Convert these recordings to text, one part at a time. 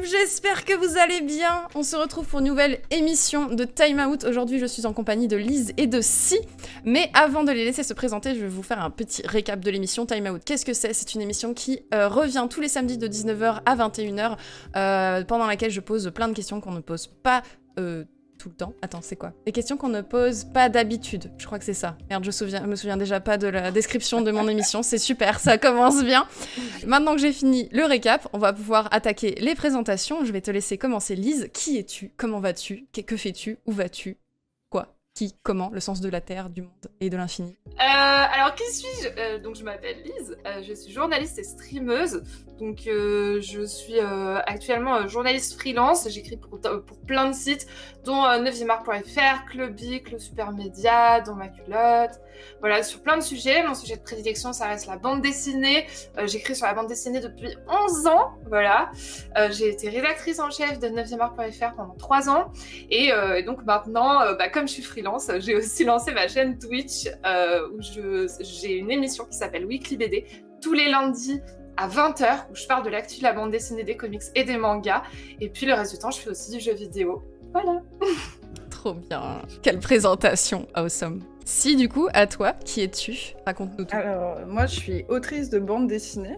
J'espère que vous allez bien. On se retrouve pour une nouvelle émission de Time Out. Aujourd'hui, je suis en compagnie de Lise et de Si. Mais avant de les laisser se présenter, je vais vous faire un petit récap de l'émission Time Out. Qu'est-ce que c'est ? C'est une émission qui revient tous les samedis de 19h à 21h, pendant laquelle je pose plein de questions qu'on ne pose pas tout le temps. Attends, c'est quoi ? Des questions qu'on ne pose pas d'habitude. Je crois que c'est ça. Merde, je me souviens déjà pas de la description de mon émission. C'est super, ça commence bien. Maintenant que j'ai fini le récap, on va pouvoir attaquer les présentations. Je vais te laisser commencer, Lise. Qui es-tu ? Comment vas-tu ? Que fais-tu ? Où vas-tu ? Quoi ? Qui ? Comment ? Le sens de la Terre, du monde et de l'infini. Alors, qui suis-je ? Donc, je m'appelle Lise, je suis journaliste et streameuse. Donc, je suis actuellement journaliste freelance. J'écris pour plein de sites, dont 9e-art.fr, Clubic, le Super Média, Dans ma culotte. Voilà, sur plein de sujets. Mon sujet de prédilection, ça reste la bande dessinée. J'écris sur la bande dessinée depuis 11 ans. Voilà. J'ai été rédactrice en chef de 9e-art.fr pendant 3 ans. Et donc, maintenant, comme je suis freelance, j'ai aussi lancé ma chaîne Twitch où j'ai une émission qui s'appelle Weekly BD tous les lundis à 20h où je parle de l'actu de la bande dessinée, des comics et des mangas. Et puis le reste du temps, je fais aussi du jeu vidéo. Voilà. Trop bien. Quelle présentation, awesome. Si, du coup, à toi, qui es-tu ? Raconte-nous tout. Alors, moi, je suis autrice de bande dessinée.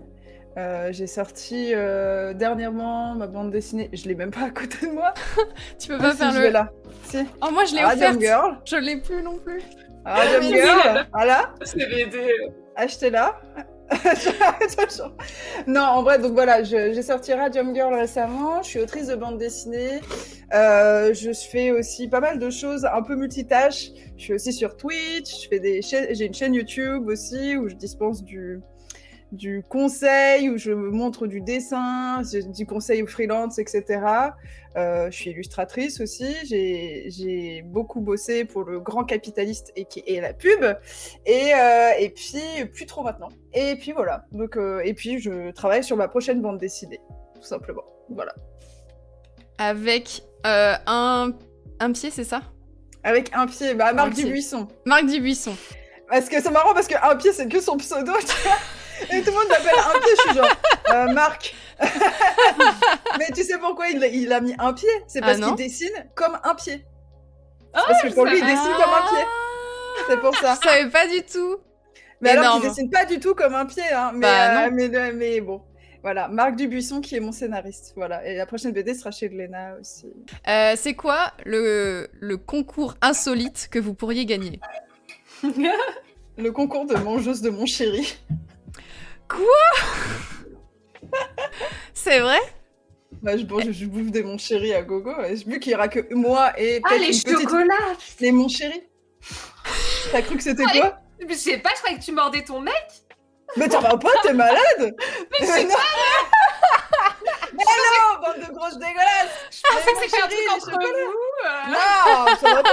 J'ai sorti dernièrement ma bande dessinée. Je l'ai même pas à côté de moi. Tu peux pas faire je le... l'ai là. Si. Oh, moi, je l'ai Radium offerte. Girl. Je l'ai plus non plus. Radium Girl. Voilà. C'est BD. Achetez-la. Non, en vrai, donc voilà, j'ai sorti Radium Girl récemment. Je suis autrice de bande dessinée. Je fais aussi pas mal de choses un peu multitâches. Je suis aussi sur Twitch. J'ai une chaîne YouTube aussi où je dispense du conseil, où je montre du dessin, du conseil aux freelance, etc. Je suis illustratrice aussi. J'ai beaucoup bossé pour le Grand Capitaliste et la pub. Et puis, plus trop maintenant. Et puis voilà. Donc, et puis, je travaille sur ma prochaine bande dessinée, tout simplement. Voilà. Avec un pied, c'est ça ? Avec un pied, Marc Dubuisson. Marc Dubuisson. Parce que c'est marrant parce qu'un pied, c'est que son pseudo, tu vois. Et tout le monde m'appelle un pied, je suis genre, Marc. Mais tu sais pourquoi il a mis un pied ? C'est parce qu'il dessine comme un pied. Parce que pour lui, il dessine comme un pied. C'est pour ça. Je savais pas du tout. Mais alors qu'il dessine pas du tout comme un pied, hein. Non. Mais bon. Voilà, Marc Dubuisson qui est mon scénariste. Voilà. Et la prochaine BD sera chez Glénat aussi. C'est quoi le concours insolite que vous pourriez gagner ? Le concours de mangeuse de mon chéri. Quoi ? C'est vrai ? Je bouffe des mon chéri à gogo. Vu qu'il y aura que moi et peut-être les chocolats. Les mon chéri. T'as cru que c'était quoi ? Je sais pas, je croyais que tu mordais ton mec. Mais t'en vas pas, t'es malade. Mais c'est pas. Mais non, bande de grosses dégueulasses. Je pensais que c'était un truc entre vous. Non, ça va pas.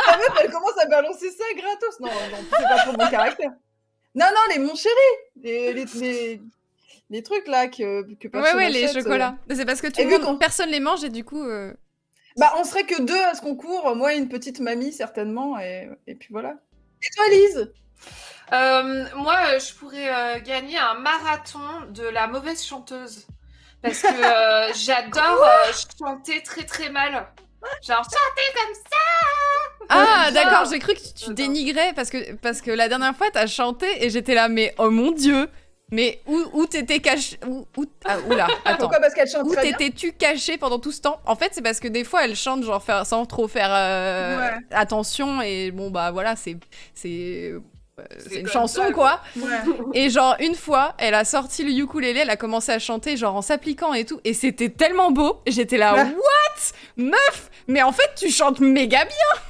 La meuf, elle commence à balancer ça gratos. Non, c'est pas pour mon caractère. Non, les mon chéri. Les trucs là que personne Ouais, achète, les chocolats. C'est parce que personne les mange et du coup... on serait que 2 à ce concours. Moi et une petite mamie, certainement. Et puis voilà. Et toi, Lise ? Moi, je pourrais gagner un marathon de la mauvaise chanteuse. Parce que j'adore chanter très très mal. Genre chanter comme ça. Ah d'accord, j'ai cru que tu dénigrais parce que la dernière fois t'as chanté et j'étais là mais oh mon dieu. Mais où t'étais caché oula, attends. Pourquoi ? Parce qu'elle chante où très bien. t'étais-tu caché pendant tout ce temps ? En fait, c'est parce que des fois elle chante genre sans trop faire attention et bon bah voilà, c'est une chanson ça, quoi. Ouais. Et genre une fois, elle a sorti le ukulélé, elle a commencé à chanter genre en s'appliquant et tout et c'était tellement beau. J'étais là what ? Meuf, mais en fait tu chantes méga bien.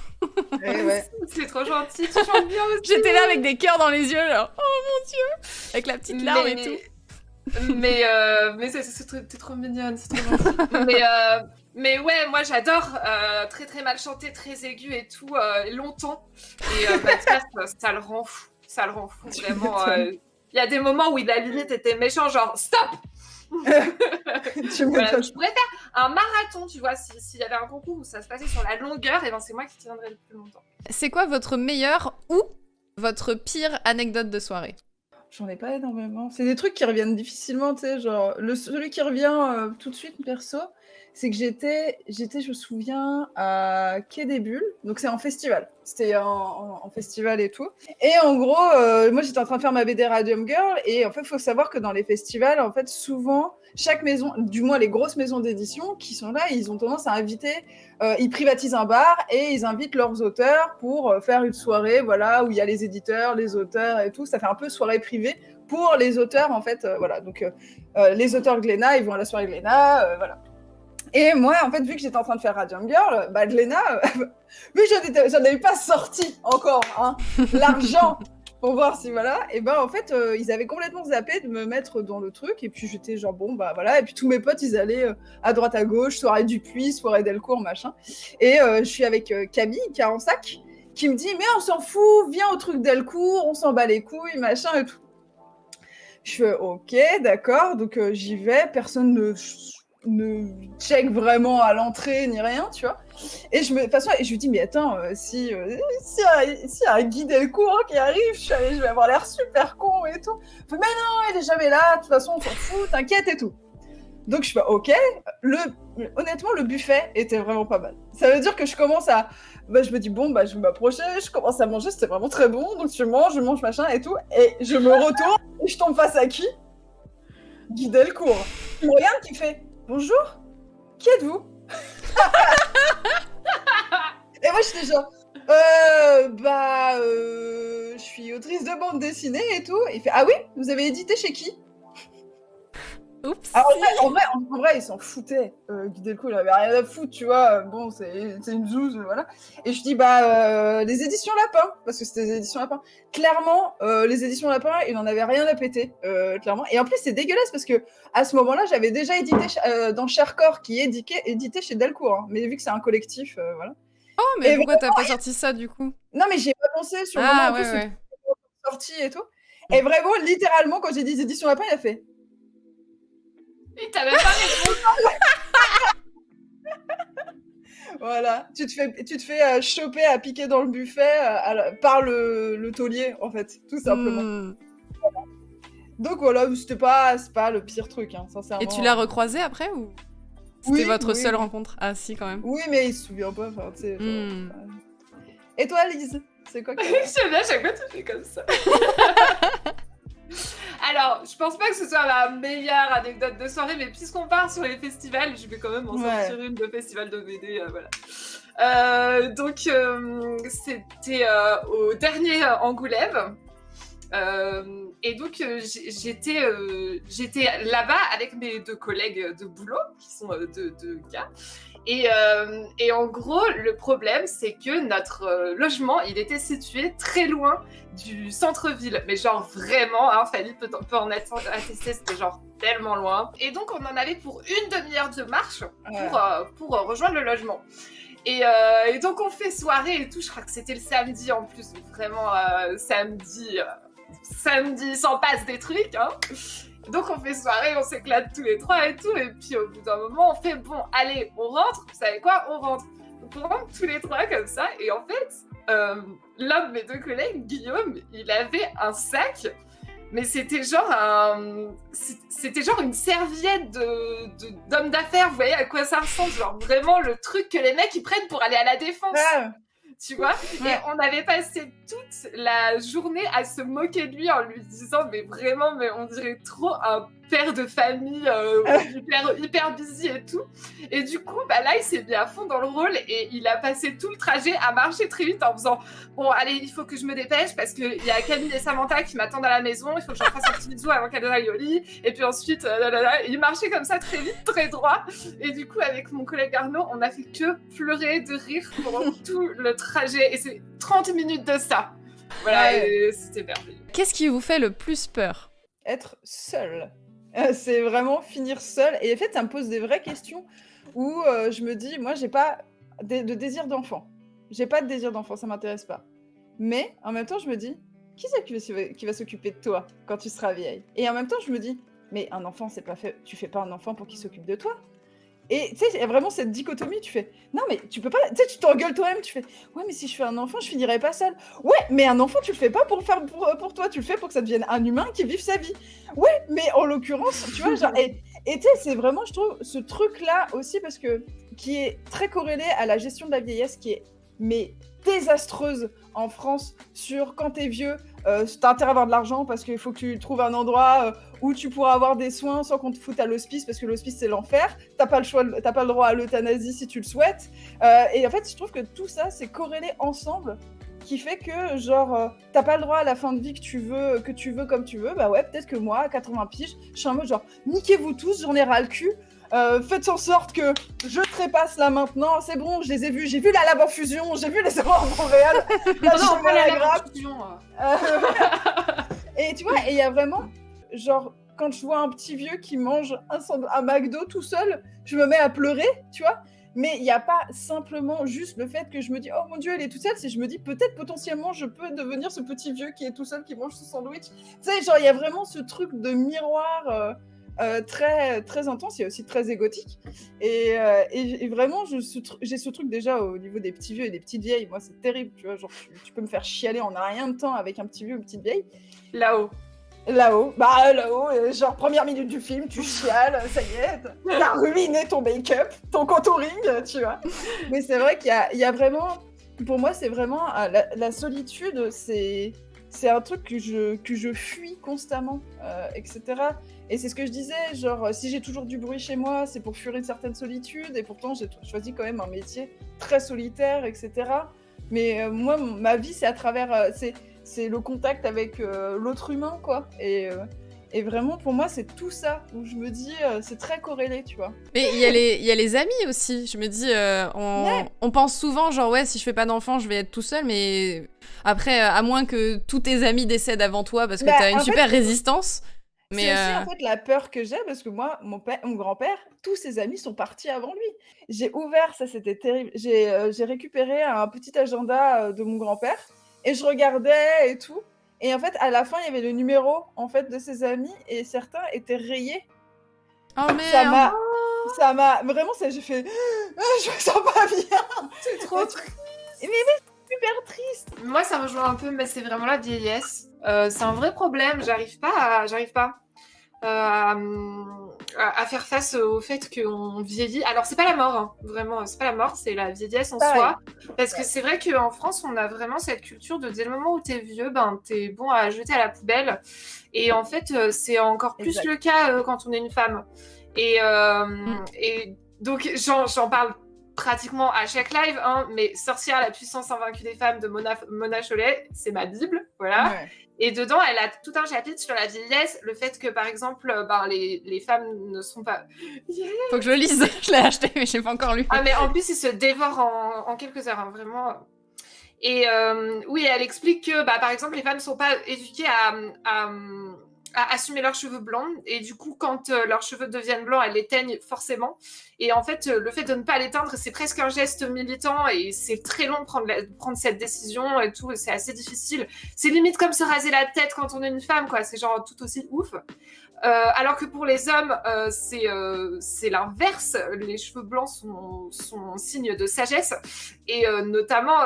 Ouais. C'est trop gentil, tu chantes bien aussi. J'étais là avec des cœurs dans les yeux genre oh mon dieu, avec la petite larme et tout. Mais t'es trop mignonne, c'est trop gentil. Mais ouais, moi j'adore très très mal chanter, très aigu et tout, longtemps. Et ça le rend fou. Ça le rend fou, vraiment. Il y a des moments où il a limite été méchant, genre stop. Voilà, je pourrais faire un marathon, tu vois, s'il y avait un concours où ça se passait sur la longueur, et ben c'est moi qui tiendrais le plus longtemps. C'est quoi votre meilleure ou votre pire anecdote de soirée ? J'en ai pas énormément. C'est des trucs qui reviennent difficilement, tu sais, genre celui qui revient tout de suite perso, c'est que j'étais, je me souviens, à Quai des Bulles. Donc, c'est en festival. C'était en festival et tout. Et en gros, moi, j'étais en train de faire ma BD Radium Girl. Et en fait, il faut savoir que dans les festivals, en fait, souvent, chaque maison, du moins les grosses maisons d'édition qui sont là, ils ont tendance à inviter, ils privatisent un bar et ils invitent leurs auteurs pour faire une soirée, voilà, où il y a les éditeurs, les auteurs et tout. Ça fait un peu soirée privée pour les auteurs, en fait, voilà. Donc, les auteurs Glénat, ils vont à la soirée Glénat, voilà. Et moi, en fait, vu que j'étais en train de faire Radium Girl, bah, Glénat, vu que j'en avais pas sorti encore, hein, l'argent pour voir si voilà, et ben en fait, ils avaient complètement zappé de me mettre dans le truc, et puis j'étais genre bon, bah voilà, et puis tous mes potes, ils allaient à droite à gauche, soirée Dupuis, soirée Delcourt, machin, et je suis avec Camille, Carensac, qui me dit, mais on s'en fout, viens au truc Delcourt, on s'en bat les couilles, machin et tout. Je fais ok, d'accord, donc j'y vais, personne ne check vraiment à l'entrée ni rien, tu vois. Et de toute façon, je lui dis, mais attends, si y a un Guy Delcourt qui arrive, je vais avoir l'air super con et tout. Je fais, mais non, il est jamais là, de toute façon, on s'en fout, t'inquiète et tout. Donc je fais, ok. Honnêtement, le buffet était vraiment pas mal. Ça veut dire que je commence à... Bah, je me dis, bon, bah, je vais m'approcher, je commence à manger, c'était vraiment très bon, donc je mange machin et tout, et je me retourne, et je tombe face à qui? Guy Delcourt. Il me regarde, qui fait, bonjour, qui êtes-vous? Et moi, j'étais genre, je suis autrice de bande dessinée et tout. Et il fait, ah oui, vous avez édité chez qui? Oups. Alors, en vrai, il s'en foutait. Guy Delcourt, il avait rien à foutre, tu vois. Bon, c'est une zouze, voilà. Et je dis, les éditions Lapin, parce que c'était les éditions Lapin. Clairement, les éditions Lapin, il n'en avait rien à péter, clairement. Et en plus, c'est dégueulasse parce que à ce moment-là, j'avais déjà édité dans Chercorps, qui est édité chez Delcourt. Hein. Mais vu que c'est un collectif, voilà. Oh, mais pourquoi t'as pas sorti ça, du coup? Non, mais j'y ai pas pensé sur le moment en plus, ouais. sorti et tout. Et vraiment, littéralement, quand j'ai dit éditions Lapin, il a fait. Il t'avait pas répondu. Voilà, tu te fais choper à piquer dans le buffet par le taulier, en fait, tout simplement. Donc voilà, c'est pas le pire truc, hein, sincèrement. Et tu l'as recroisé après ou c'était votre seule rencontre? Ah si, quand même. Oui, mais il se souvient pas, enfin, tu sais. Et toi, Lise, c'est quoi que... J'aime bien, chaque fois tu fais comme ça. Alors, je pense pas que ce soit la meilleure anecdote de soirée, mais puisqu'on part sur les festivals, je vais quand même en sortir une de festival de BD, voilà. Donc, c'était au dernier Angoulême. Et donc, j'étais là-bas avec mes deux collègues de boulot, qui sont deux gars. Et en gros, le problème, c'est que notre logement, il était situé très loin du centre-ville. Mais genre vraiment, hein, Fanny peut en attester, c'était genre tellement loin. Et donc, on en avait pour une demi-heure de marche pour rejoindre le logement. Et donc, on fait soirée et tout. Je crois que c'était le samedi en plus. Donc vraiment, samedi, il s'en passe des trucs, hein. Donc on fait soirée, on s'éclate tous les trois et tout, et puis au bout d'un moment on fait bon, allez, on rentre, vous savez quoi, on rentre. Donc on rentre tous les trois comme ça, et en fait, l'un de mes deux collègues, Guillaume, il avait un sac, mais c'était genre une serviette d'homme d'affaires, vous voyez à quoi ça ressemble, genre vraiment le truc que les mecs ils prennent pour aller à la défense. Tu vois, et on avait passé toute la journée à se moquer de lui en lui disant mais vraiment, mais on dirait trop un père de famille hyper busy et tout. Et du coup, bah là, il s'est mis à fond dans le rôle et il a passé tout le trajet à marcher très vite en faisant bon, allez, il faut que je me dépêche parce qu'il y a Camille et Samantha qui m'attendent à la maison, il faut que je fasse un petit bisou avant qu'elle aille au lit. Et puis ensuite, il marchait comme ça très vite, très droit. Et du coup, avec mon collègue Arnaud, on a fait que pleurer de rire pendant tout le trajet. Et c'est 30 minutes de ça. Voilà, et c'était merveilleux. Qu'est-ce qui vous fait le plus peur? Être seule. C'est vraiment finir seule. Et en fait, ça me pose des vraies questions où je me dis, moi, j'ai pas de désir d'enfant. J'ai pas de désir d'enfant, ça m'intéresse pas. Mais en même temps, je me dis, qui c'est qui va s'occuper de toi quand tu seras vieille? Et en même temps, je me dis, mais un enfant, c'est pas fait. Tu fais pas un enfant pour qu'il s'occupe de toi. Et tu sais, il y a vraiment cette dichotomie, tu fais, non mais tu peux pas, tu sais, tu t'engueules toi-même, tu fais, ouais mais si je fais un enfant, je finirai pas seule. Ouais, mais un enfant, tu le fais pas pour le faire pour toi, tu le fais pour que ça devienne un humain qui vive sa vie. Ouais, mais en l'occurrence, tu vois, genre, et tu sais, c'est vraiment, je trouve, ce truc-là aussi, parce que, qui est très corrélé à la gestion de la vieillesse, qui est, mais désastreuse en France sur quand t'es vieux, t'as intérêt à avoir de l'argent parce qu'il faut que tu trouves un endroit où tu pourras avoir des soins sans qu'on te foute à l'hospice parce que l'hospice c'est l'enfer, t'as pas le droit à l'euthanasie si tu le souhaites, et en fait je trouve que tout ça c'est corrélé ensemble qui fait que genre t'as pas le droit à la fin de vie que tu veux comme tu veux, bah ouais peut-être que moi à 80 piges je suis en mode genre niquez-vous tous, j'en ai ras le cul. Faites en sorte que je trépasse là maintenant, c'est bon, je les ai vus, j'ai vu la lave en fusion, j'ai vu les aurores boréales, là je suis la grave. fusion. Et tu vois, et il y a vraiment, genre, quand je vois un petit vieux qui mange un McDo tout seul, je me mets à pleurer, tu vois. Mais il n'y a pas simplement juste le fait que je me dis, oh mon Dieu, elle est toute seule, c'est je me dis, peut-être potentiellement, je peux devenir ce petit vieux qui est tout seul, qui mange son sandwich. Tu sais, genre, il y a vraiment ce truc de miroir très, très intense, il y a aussi très égotique. Et vraiment, j'ai ce truc déjà au niveau des petits vieux et des petites vieilles. Moi, c'est terrible, tu vois. Genre, tu peux me faire chialer en un rien de temps avec un petit vieux ou une petite vieille. Là-haut, genre, première minute du film, tu chiales, ça y est, t'as ruiné ton make-up, ton contouring, tu vois. Mais c'est vrai qu'il y a vraiment, pour moi, c'est vraiment, la solitude, c'est un truc que je fuis constamment, etc. Et c'est ce que je disais, genre, si j'ai toujours du bruit chez moi, c'est pour fuir une certaine solitude, et pourtant, j'ai choisi quand même un métier très solitaire, etc. Mais moi, ma vie, c'est à travers... c'est le contact avec l'autre humain, quoi. Et vraiment, pour moi, c'est tout ça, où je me dis, c'est très corrélé, tu vois. Mais il y a les amis aussi. Je me dis, on pense souvent, genre, ouais, si je fais pas d'enfant, je vais être tout seul, mais après, à moins que tous tes amis décèdent avant toi parce que t'as une super résistance. Mais c'est aussi, en fait, la peur que j'ai, parce que moi, mon grand-père, tous ses amis sont partis avant lui. J'ai ouvert, ça c'était terrible, j'ai récupéré un petit agenda de mon grand-père, et je regardais et tout. Et en fait, à la fin, il y avait le numéro en fait de ses amis et certains étaient rayés. Oh merde. Ça m'a vraiment, j'ai fait, je me sens pas bien. c'est trop triste. Mais c'est super triste. Moi, ça rejoint un peu, mais c'est vraiment la vieillesse. C'est un vrai problème. J'arrive pas à faire face au fait qu'on vieillit. Alors, c'est pas la mort, hein. Vraiment, c'est pas la mort, c'est la vieillesse en soi. Parce que c'est vrai qu'en France, on a vraiment cette culture de dès le moment où t'es vieux, ben, t'es bon à jeter à la poubelle. Et en fait, c'est encore plus le cas quand on est une femme. Et donc, j'en parle pratiquement à chaque live, hein, mais Sorcière, la puissance invaincue des femmes de Mona Chollet, c'est ma bible, voilà. Ouais. Et dedans, elle a tout un chapitre sur la vieillesse, le fait que, par exemple, les femmes ne sont pas... Faut que je le lise, je l'ai acheté, mais je l'ai pas encore lu. Ah, mais en plus, ils se dévorent en quelques heures, hein, vraiment. Et oui, elle explique que, par exemple, les femmes ne sont pas éduquées à assumer leurs cheveux blancs, et du coup quand leurs cheveux deviennent blancs, elles les teignent forcément, et en fait le fait de ne pas les teindre, c'est presque un geste militant, et c'est très long de prendre cette décision et tout, et c'est assez difficile, c'est limite comme se raser la tête quand on est une femme, quoi, c'est genre tout aussi ouf. Alors que pour les hommes, c'est l'inverse, les cheveux blancs sont signe de sagesse, et notamment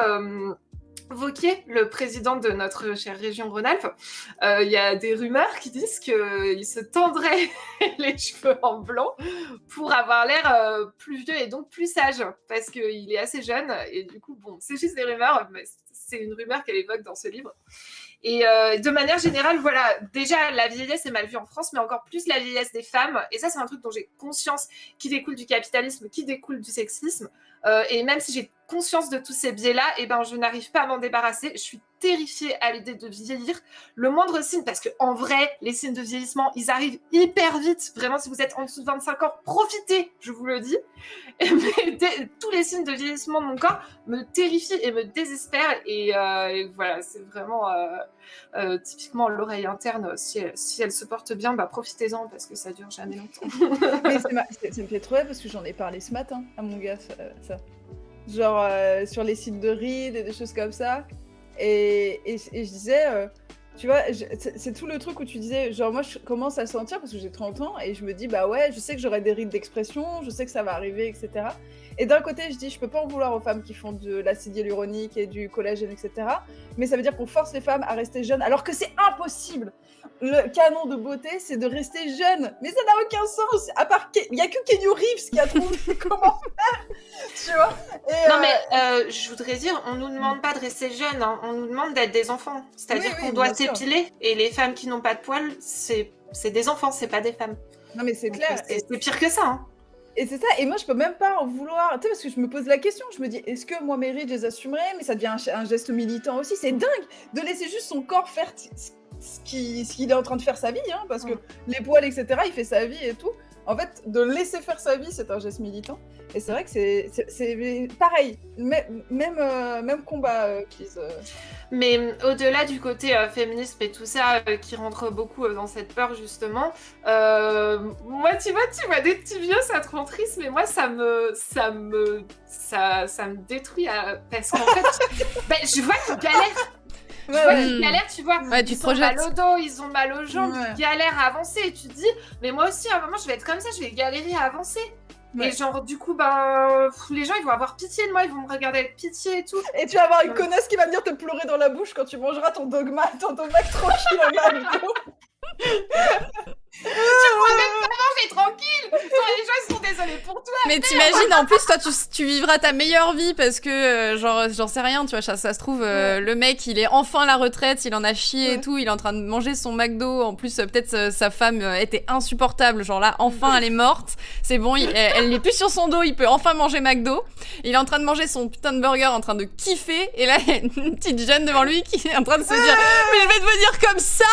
Wauquiez, le président de notre chère région Rhône-Alpes, il y a des rumeurs qui disent qu'il se tendrait les cheveux en blanc pour avoir l'air plus vieux et donc plus sage, parce qu'il est assez jeune, et du coup, bon, c'est juste des rumeurs, mais c'est une rumeur qu'elle évoque dans ce livre. Et de manière générale, voilà, déjà la vieillesse est mal vue en France, mais encore plus la vieillesse des femmes, et ça c'est un truc dont j'ai conscience, qui découle du capitalisme, qui découle du sexisme, et même si j'ai conscience de tous ces biais-là, eh ben, je n'arrive pas à m'en débarrasser. Je suis terrifiée à l'idée de vieillir. Le moindre signe, parce qu'en vrai, les signes de vieillissement, ils arrivent hyper vite. Vraiment, si vous êtes en dessous de 25 ans, profitez, je vous le dis. Mais tous les signes de vieillissement de mon corps me terrifient et me désespèrent. Et voilà, c'est vraiment typiquement l'oreille interne. Si elle se porte bien, profitez-en, parce que ça dure jamais longtemps. Mais ça me fait trop rire, parce que j'en ai parlé ce matin à mon gars, ça. Genre sur les sites de rides et des choses comme ça. Et je disais, tu vois, c'est tout le truc où tu disais, genre moi je commence à le sentir parce que j'ai 30 ans et je me dis, bah ouais, je sais que j'aurai des rides d'expression, je sais que ça va arriver, etc. Et d'un côté, je dis, je peux pas en vouloir aux femmes qui font de l'acide hyaluronique et du collagène, etc. Mais ça veut dire qu'on force les femmes à rester jeunes, alors que c'est impossible. Le canon de beauté, c'est de rester jeune. Mais ça n'a aucun sens. À part, il y a que Keanu Reeves qui a trouvé comment faire, tu vois. Et, Non, mais je voudrais dire, on nous demande pas de rester jeunes, hein, on nous demande d'être des enfants. C'est-à-dire Oui, qu'on doit bien sûr. s'épiler, et les femmes qui n'ont pas de poils, c'est des enfants, c'est pas des femmes. Non, mais c'est Donc, clair. c'est pire que ça. Hein. Et c'est ça, et moi je peux même pas en vouloir, tu sais, parce que je me pose la question, je me dis, est-ce que moi mes rides, je les assumerais, mais ça devient un geste militant aussi, c'est dingue de laisser juste son corps faire ce qu'il est en train de faire sa vie, hein, parce que les poils, etc., il fait sa vie et tout. En fait, de laisser faire sa vie, c'est un geste militant. Et c'est vrai que c'est pareil, même combat, Clise. Mais au-delà du côté féminisme et tout ça, qui rentre beaucoup dans cette peur, justement, moi, tu vois, des petits vieux, ça te rend triste, mais moi, ça me détruit parce qu'en fait, ben, je vois qu'ils galèrent. Je vois qu'ils galèrent, tu vois. Ouais, tu ils te ont mal projettes. au dos, ils ont mal aux jambes, Ouais. ils galèrent à avancer. Et tu te dis, mais moi aussi, à un moment, je vais être comme ça, je vais galérer à avancer. Ouais. Et genre, du coup, ben, les gens, ils vont avoir pitié de moi, ils vont me regarder avec pitié et tout. Et tu vas avoir une connasse qui va venir te pleurer dans la bouche quand tu mangeras ton dogma tranquille en McDo. Tu pourras même pas manger tranquille. Toi, les gens, ils sont désolés pour toi. Mais t'imagines, en plus, toi, tu vivras ta meilleure vie parce que, genre, j'en sais rien, tu vois, ça se trouve, le mec, il est enfin à la retraite, il en a chié et tout, il est en train de manger son McDo. En plus, peut-être sa femme était insupportable, genre là, enfin, elle est morte. C'est bon, elle n'est plus sur son dos, il peut enfin manger McDo. Il est en train de manger son putain de burger, en train de kiffer. Et là, il y a une petite jeune devant lui qui est en train de se dire, mais je vais devenir comme ça.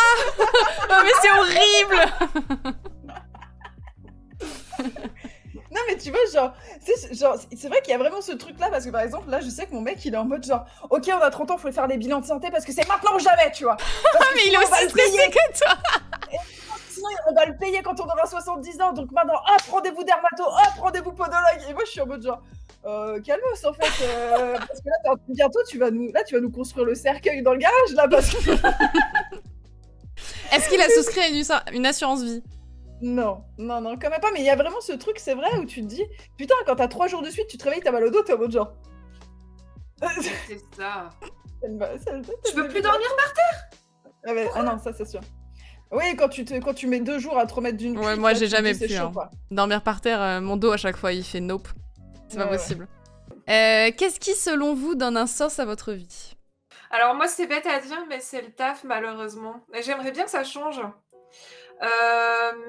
Oh, mais c'est horrible. Non mais tu vois, genre, c'est vrai qu'il y a vraiment ce truc là, parce que par exemple là je sais que mon mec il est en mode genre, ok on a 30 ans, faut faire des bilans de santé parce que c'est maintenant ou jamais, tu vois. Parce que Mais il est sinon, on va aussi le payer. stressé que toi. Sinon on va le payer quand on aura 70 ans, donc maintenant hop rendez-vous dermato, hop rendez-vous podologue. Et moi je suis en mode genre, calmos en fait, parce que là bientôt tu vas nous construire le cercueil dans le garage là, parce que... Est-ce qu'il a souscrit à une assurance vie? Non, quand même pas, mais il y a vraiment ce truc, c'est vrai, où tu te dis, putain, quand t'as 3 jours de suite, tu te réveilles, t'as mal au dos, t'es en mode genre... C'est ça. Tu Tu peux plus dormir par terre. Ah non, ça c'est sûr. Oui, quand tu mets 2 jours à te remettre d'une Ouais, cuite, moi là, j'ai tu te jamais dis, c'est pu. chaud, Hein. quoi. Dormir par terre, mon dos à chaque fois il fait nope. C'est pas Ouais, possible. Qu'est-ce qui, selon vous, donne un sens à votre vie? Alors moi, c'est bête à dire, mais c'est le taf, malheureusement. Et j'aimerais bien que ça change.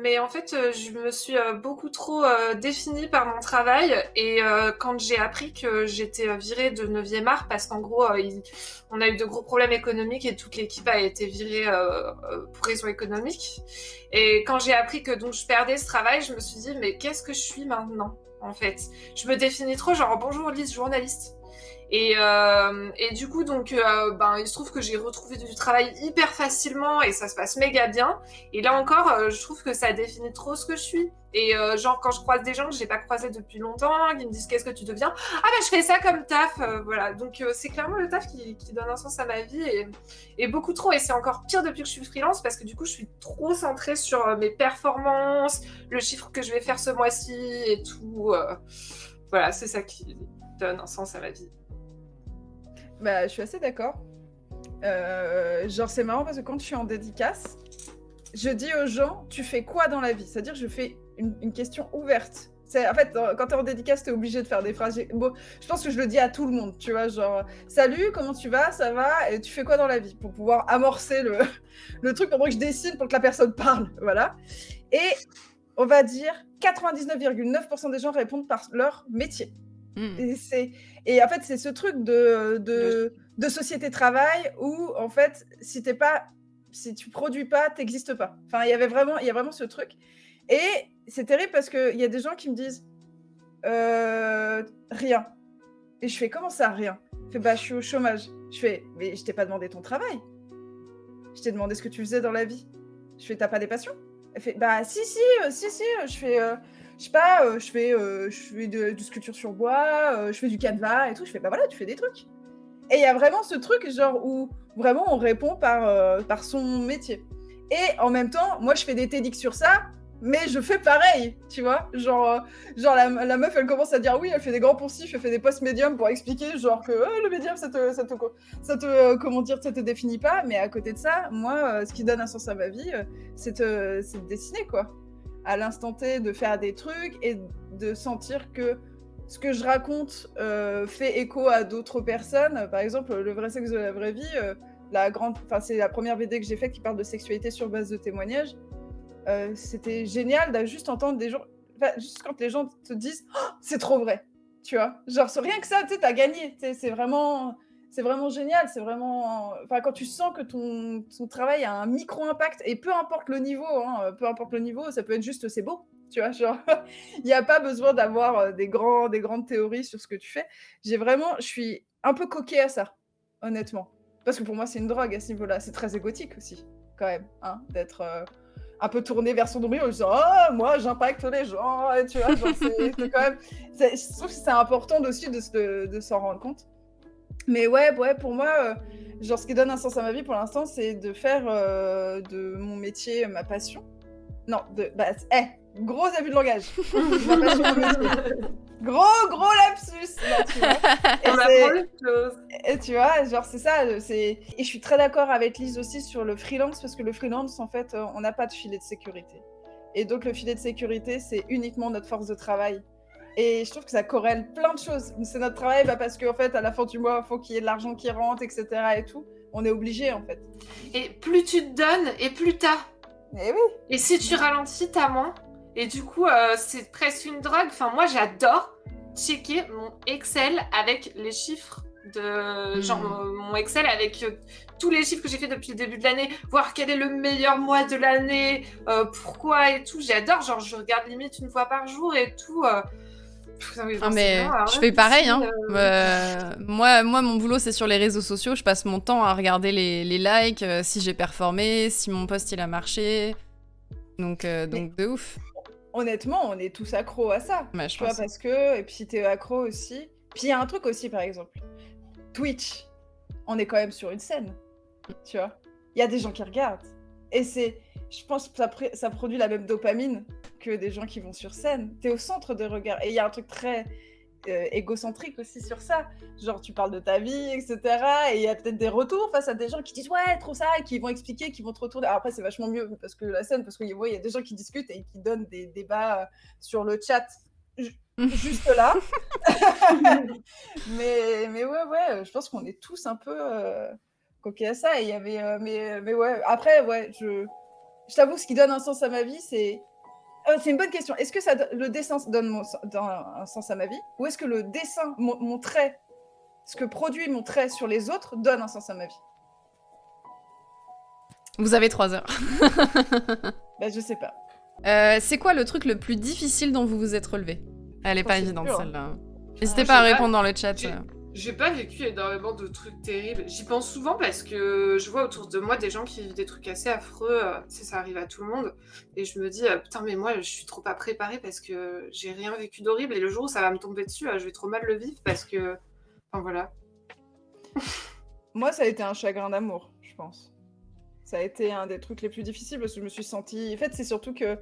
Mais en fait, je me suis beaucoup trop définie par mon travail. Et quand j'ai appris que j'étais virée de 9e art, parce qu'en gros, on a eu de gros problèmes économiques et toute l'équipe a été virée pour raisons économiques. Et quand j'ai appris que donc je perdais ce travail, je me suis dit, mais qu'est-ce que je suis maintenant, en fait? Je me définis trop, genre, bonjour Lise, journaliste. Et du coup, donc, il se trouve que j'ai retrouvé du travail hyper facilement et ça se passe méga bien. Et là encore, je trouve que ça définit trop ce que je suis. Et genre, quand je croise des gens que j'ai pas croisés depuis longtemps, qui me disent qu'est-ce que tu deviens? Ah bah je fais ça comme taf, voilà. Donc c'est clairement le taf qui donne un sens à ma vie et beaucoup trop. Et c'est encore pire depuis que je suis freelance parce que du coup, je suis trop centrée sur mes performances, le chiffre que je vais faire ce mois-ci et tout. Voilà, c'est ça qui donne un sens à ma vie. Bah, je suis assez d'accord. Genre, c'est marrant parce que quand je suis en dédicace, je dis aux gens, tu fais quoi dans la vie? C'est-à-dire, je fais une question ouverte. En fait, quand t'es en dédicace, t'es obligé de faire des phrases. Bon, je pense que je le dis à tout le monde, tu vois, genre, salut, comment tu vas? Ça va? Et tu fais quoi dans la vie? Pour pouvoir amorcer le truc pendant que je dessine pour que la personne parle, voilà. Et on va dire 99,9% des gens répondent par leur métier. Et en fait, c'est ce truc de société travail où, en fait, si tu produis pas, t'existes pas. Enfin, il y a vraiment ce truc. Et c'est terrible parce qu'il y a des gens qui me disent rien. Et je fais, comment ça, rien? Je fais, bah, je suis au chômage. Je fais, mais je t'ai pas demandé ton travail. Je t'ai demandé ce que tu faisais dans la vie. Je fais, t'as pas des passions? Elle fait, bah, si, je fais... je sais pas, je fais du sculpture sur bois, je fais du canevas et tout. Je fais, bah voilà, tu fais des trucs. Et il y a vraiment ce truc, genre, où vraiment on répond par son métier. Et en même temps, moi, je fais des TEDx sur ça, mais je fais pareil, tu vois. Genre la meuf, elle commence à dire oui, elle fait des grands poncifs, elle fait des posts médiums pour expliquer, genre, que le médium, ça te définit pas. Mais à côté de ça, moi, ce qui donne un sens à ma vie, c'est de dessiner, quoi. À l'instant T, de faire des trucs et de sentir que ce que je raconte fait écho à d'autres personnes. Par exemple, Le vrai sexe de la vraie vie, c'est la première BD que j'ai faite qui parle de sexualité sur base de témoignages. C'était génial de juste entendre des gens, juste quand les gens te disent oh, c'est trop vrai, tu vois. Genre, rien que ça, tu sais, t'as gagné. C'est vraiment génial. C'est vraiment. Enfin, quand tu sens que ton travail a un micro-impact, et peu importe le niveau, ça peut être juste c'est beau. Tu vois, genre, il n'y a pas besoin d'avoir des grandes théories sur ce que tu fais. Je suis un peu coquée à ça, honnêtement. Parce que pour moi, c'est une drogue à ce niveau-là. C'est très égotique aussi, quand même, hein, d'être un peu tourné vers son nombril en disant « Oh, moi, j'impacte les gens !» et tu vois, genre, c'est quand même... Je trouve que c'est important aussi de s'en rendre compte. Mais ouais, pour moi, genre, ce qui donne un sens à ma vie, pour l'instant, c'est de faire de mon métier ma passion. Non, gros abus de langage. Ma passion, mon métier. Gros lapsus, là, tu vois. On apprend les choses. Et tu vois, genre, c'est ça. Et je suis très d'accord avec Lise aussi sur le freelance, parce que le freelance, en fait, on n'a pas de filet de sécurité. Et donc, le filet de sécurité, c'est uniquement notre force de travail. Et je trouve que ça corrèle plein de choses. C'est notre travail parce qu'en fait, à la fin du mois, il faut qu'il y ait de l'argent qui rentre, etc. et tout. On est obligé, en fait. Et plus tu te donnes, et plus t'as. Et oui. Et si tu ralentis, t'as moins. Et du coup, c'est presque une drogue. Enfin, moi, j'adore checker mon Excel avec les chiffres de... Genre, mon Excel avec tous les chiffres que j'ai fait depuis le début de l'année, voir quel est le meilleur mois de l'année, pourquoi et tout. J'adore. Genre, je regarde limite une fois par jour et tout. Mais je fais pareil, hein. Moi, mon boulot, c'est sur les réseaux sociaux. Je passe mon temps à regarder les likes, si j'ai performé, si mon post, il a marché. Donc de ouf. Honnêtement, on est tous accros à ça. Ouais, tu vois, parce que... Et puis, t'es accro aussi. Puis, il y a un truc aussi, par exemple. Twitch, on est quand même sur une scène. Tu vois. Il y a des gens qui regardent. Et je pense que ça produit la même dopamine que des gens qui vont sur scène. T'es au centre de regard. Et il y a un truc très égocentrique aussi sur ça. Genre, tu parles de ta vie, etc. Et il y a peut-être des retours face à des gens qui disent « Ouais, trop ça !» et qui vont expliquer, qui vont te retourner. Alors après, c'est vachement mieux parce que la scène, parce qu'il y a des gens qui discutent et qui donnent des débats sur le chat juste là. mais ouais, je pense qu'on est tous un peu coqués à ça. Et il y avait... mais ouais, après, ouais, je t'avoue, ce qui donne un sens à ma vie, c'est une bonne question. Est-ce que le dessin donne un sens à ma vie, ou est-ce que le dessin, mon trait, ce que produit mon trait sur les autres, donne un sens à ma vie? Vous avez 3 heures. Je sais pas. C'est quoi le truc le plus difficile dont vous vous êtes relevé? Elle est pas évidente, dur. celle-là. N'hésitez pas à répondre dans le chat. J'ai pas vécu énormément de trucs terribles. J'y pense souvent parce que je vois autour de moi des gens qui vivent des trucs assez affreux. Ça arrive à tout le monde. Et je me dis, putain, mais moi, je suis trop pas préparée parce que j'ai rien vécu d'horrible. Et le jour où ça va me tomber dessus, je vais trop mal le vivre parce que... Enfin, voilà. Moi, ça a été un chagrin d'amour, je pense. Ça a été un des trucs les plus difficiles parce que je me suis sentie... En fait, c'est surtout que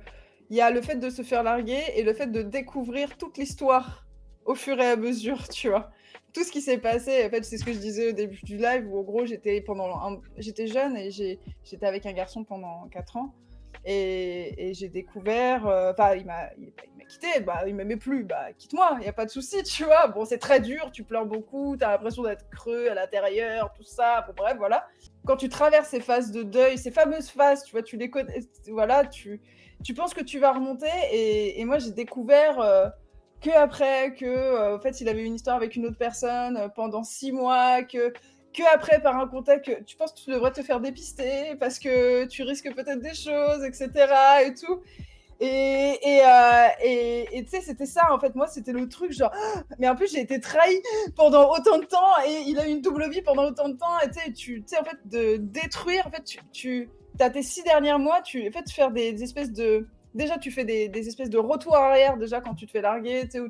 il y a le fait de se faire larguer et le fait de découvrir toute l'histoire au fur et à mesure, tu vois. Tout ce qui s'est passé, en fait, c'est ce que je disais au début du live, où en gros, j'étais jeune et j'étais avec un garçon pendant 4 ans. Et j'ai découvert... Enfin, il m'a quitté, il m'aimait plus, quitte-moi, il n'y a pas de souci, tu vois. Bon, c'est très dur, tu pleures beaucoup, tu as l'impression d'être creux à l'intérieur, tout ça, bon, bref, voilà. Quand tu traverses ces phases de deuil, ces fameuses phases, tu vois, tu les connais, voilà, tu penses que tu vas remonter, et moi, j'ai découvert... que après, en fait, il avait une histoire avec une autre personne pendant 6 mois, que après, par un contact, tu penses que tu devrais te faire dépister parce que tu risques peut-être des choses, etc. et tout. Et tu sais, c'était ça, en fait. Moi, c'était le truc, genre... Mais en plus, j'ai été trahie pendant autant de temps et il a eu une double vie pendant autant de temps. Et tu sais, en fait, de détruire... En fait, tu as tes 6 derniers mois, en fait, faire des espèces de déjà, tu fais des espèces de retours arrière, déjà, quand tu te fais larguer, tu sais, où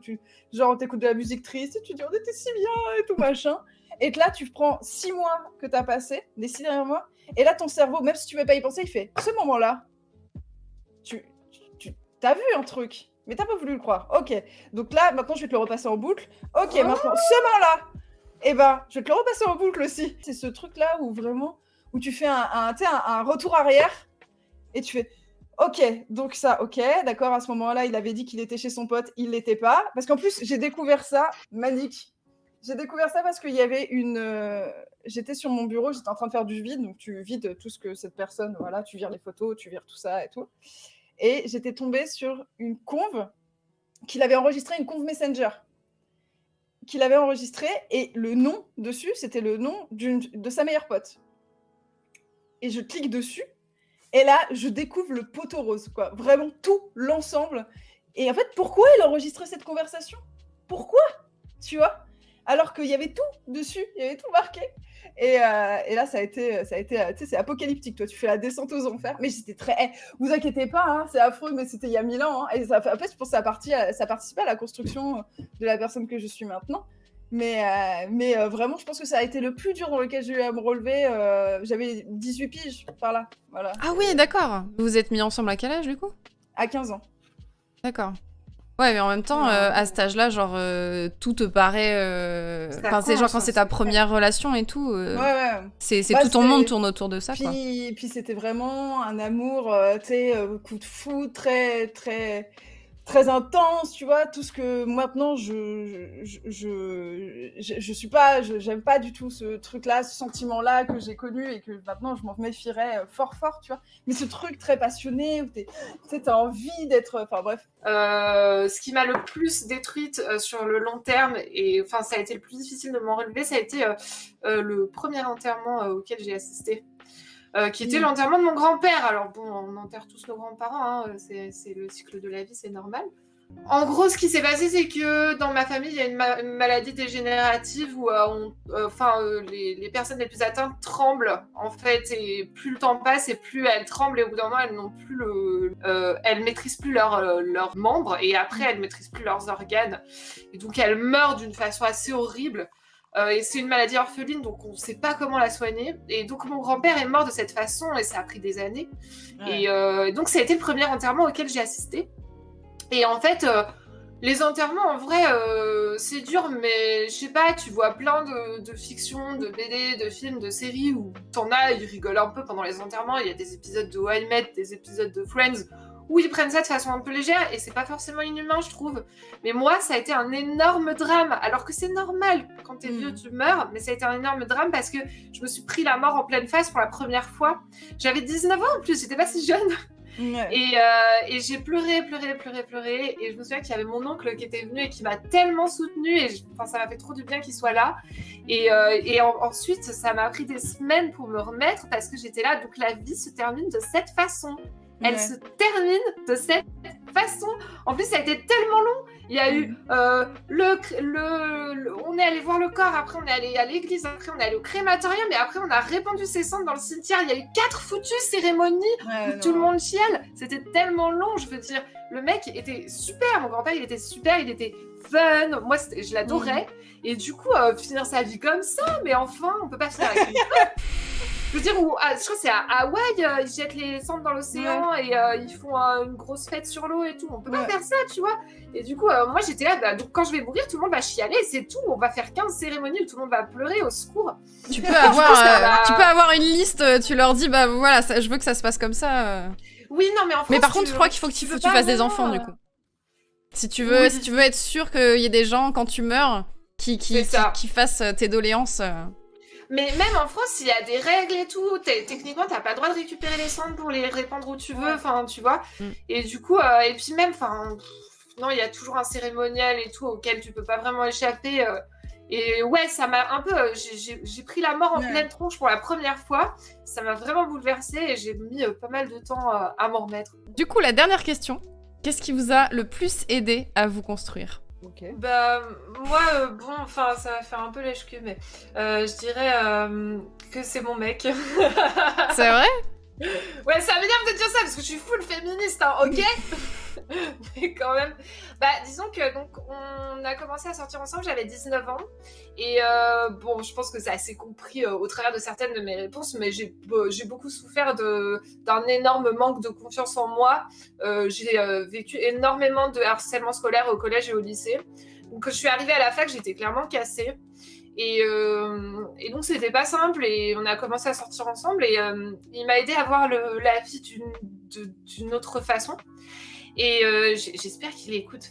genre, t'écoutes de la musique triste, et tu dis, on était si bien, et tout machin. Et que là, tu prends 6 mois que t'as passé, les 6 derniers mois, et là, ton cerveau, même si tu veux pas y penser, il fait, ce moment-là, t'as vu un truc, mais t'as pas voulu le croire. Ok, donc là, maintenant, je vais te le repasser en boucle. Ok, maintenant, ce moment-là, eh ben, je vais te le repasser en boucle aussi. C'est ce truc-là où vraiment, où tu fais un retour arrière, et tu fais, ok, donc ça, ok, d'accord, à ce moment-là, il avait dit qu'il était chez son pote, il l'était pas. Parce qu'en plus, j'ai découvert ça, manique. J'ai découvert ça parce qu'il y avait j'étais sur mon bureau, j'étais en train de faire du vide, donc tu vides tout ce que cette personne, voilà, tu vires les photos, tu vires tout ça et tout. Et j'étais tombée sur une conve qu'il avait enregistrée, une conve Messenger. Qu'il avait enregistrée, et le nom dessus, c'était le nom de sa meilleure pote. Et je clique dessus, et là, je découvre le poteau rose, quoi. Vraiment tout l'ensemble. Et en fait, pourquoi il enregistrait cette conversation ? Pourquoi ? Tu vois ? Alors qu'il y avait tout dessus, il y avait tout marqué. Et là, ça a été, tu sais, c'est apocalyptique. Toi, tu fais la descente aux enfers. Mais j'étais très... vous inquiétez pas, hein, c'est affreux, mais c'était il y a 1000 ans. Hein, et ça, en fait, je pense que ça participait à la construction de la personne que je suis maintenant. Mais vraiment, je pense que ça a été le plus dur dans lequel j'ai eu à me relever. J'avais 18 piges par là. Voilà. Ah oui, d'accord. Vous vous êtes mis ensemble à quel âge, du coup ? À 15 ans. D'accord. Ouais, mais en même temps, à cet âge-là, genre, tout te paraît... Enfin, c'est genre quand c'est ta première relation et tout. Ouais. C'est tout ton monde tourne autour de ça, quoi. Puis c'était vraiment un amour, tu sais, coup de foudre, très, très, très intense, tu vois. Tout ce que maintenant, je suis pas... J'aime pas du tout ce truc-là, ce sentiment-là que j'ai connu et que maintenant, je m'en méfierais fort, tu vois. Mais ce truc très passionné, où t'as envie d'être... Enfin, bref. Ce qui m'a le plus détruite sur le long terme, et enfin ça a été le plus difficile de m'en relever, ça a été le premier enterrement auquel j'ai assisté, qui était l'enterrement de mon grand-père. Alors bon, on enterre tous nos grands-parents, hein, c'est le cycle de la vie, c'est normal. En gros, ce qui s'est passé, c'est que dans ma famille, il y a une maladie dégénérative où les personnes les plus atteintes tremblent, en fait, et plus le temps passe, et plus elles tremblent, et au bout d'un moment, elles n'ont plus elles maîtrisent plus leurs membres, et après, elles maîtrisent plus leurs organes. Et donc, elles meurent d'une façon assez horrible. Et c'est une maladie orpheline, donc on ne sait pas comment la soigner. Et donc, mon grand-père est mort de cette façon, et ça a pris des années. Ouais. Et donc, ça a été le premier enterrement auquel j'ai assisté. Et en fait, les enterrements, en vrai, c'est dur, mais je sais pas, tu vois plein de fictions, de BD, de films, de séries où t'en as, ils rigolent un peu pendant les enterrements. Il y a des épisodes de How I Met, des épisodes de Friends, où ils prennent ça de façon un peu légère, et c'est pas forcément inhumain, je trouve. Mais moi, ça a été un énorme drame, alors que c'est normal, quand t'es vieux, tu meurs, mais ça a été un énorme drame parce que je me suis pris la mort en pleine face pour la première fois. J'avais 19 ans en plus, j'étais pas si jeune. Ouais. Et j'ai pleuré, et je me souviens qu'il y avait mon oncle qui était venu et qui m'a tellement soutenue, et ça m'a fait trop du bien qu'il soit là, et ensuite ça m'a pris des semaines pour me remettre parce que j'étais là. Donc la vie se termine de cette façon. Elle se termine de cette façon. En plus, ça a été tellement long. Il y a eu on est allé voir le corps, après on est allé à l'église, après on est allé au crématorium, et après on a répandu ses cendres dans le cimetière. Il y a eu 4 foutues cérémonies où tout le monde chiale. C'était tellement long, je veux dire. Le mec était super, mon grand-père, il était super, il était fun. Moi, je l'adorais. Et du coup, finir sa vie comme ça, mais enfin, on peut pas finir avec une je veux dire, je crois que c'est à Hawaï, ils jettent les cendres dans l'océan, et ils font une grosse fête sur l'eau et tout. On peut pas faire ça, tu vois. Et du coup, moi j'étais là, donc quand je vais mourir, tout le monde va chialer, c'est tout. On va faire 15 cérémonies où tout le monde va pleurer, au secours. Tu peux avoir une liste, tu leur dis, bah voilà, je veux que ça se passe comme ça. Oui, non, mais en France, mais par contre, je crois qu'il faut que tu fasses des enfants, du coup. Si tu veux être sûr qu'il y ait des gens, quand tu meurs, qui fassent tes doléances. Mais même en France, il y a des règles et tout. Techniquement, t'as pas le droit de récupérer les cendres pour les répandre où tu veux, enfin, tu vois. Et du coup, et puis même, non, il y a toujours un cérémonial et tout auquel tu peux pas vraiment échapper. Et ouais, ça m'a un peu... j'ai pris la mort en pleine tronche pour la première fois. Ça m'a vraiment bouleversée, et j'ai mis pas mal de temps à m'en remettre. Du coup, la dernière question. Qu'est-ce qui vous a le plus aidé à vous construire ? Okay. Bah, moi, ça va faire un peu lèche-cul, mais je dirais que c'est mon mec. C'est vrai ? Ouais, ça m'énerve de dire ça parce que je suis full féministe, hein, ok. Mais quand même, bah disons que donc on a commencé à sortir ensemble, j'avais 19 ans et bon, je pense que c'est assez compris au travers de certaines de mes réponses, mais j'ai beaucoup souffert d'un énorme manque de confiance en moi. J'ai vécu énormément de harcèlement scolaire au collège et au lycée. Donc quand je suis arrivée à la fac, j'étais clairement cassée. Et donc c'était pas simple et on a commencé à sortir ensemble et il m'a aidé à voir la vie d'une autre façon et j'espère qu'il écoute.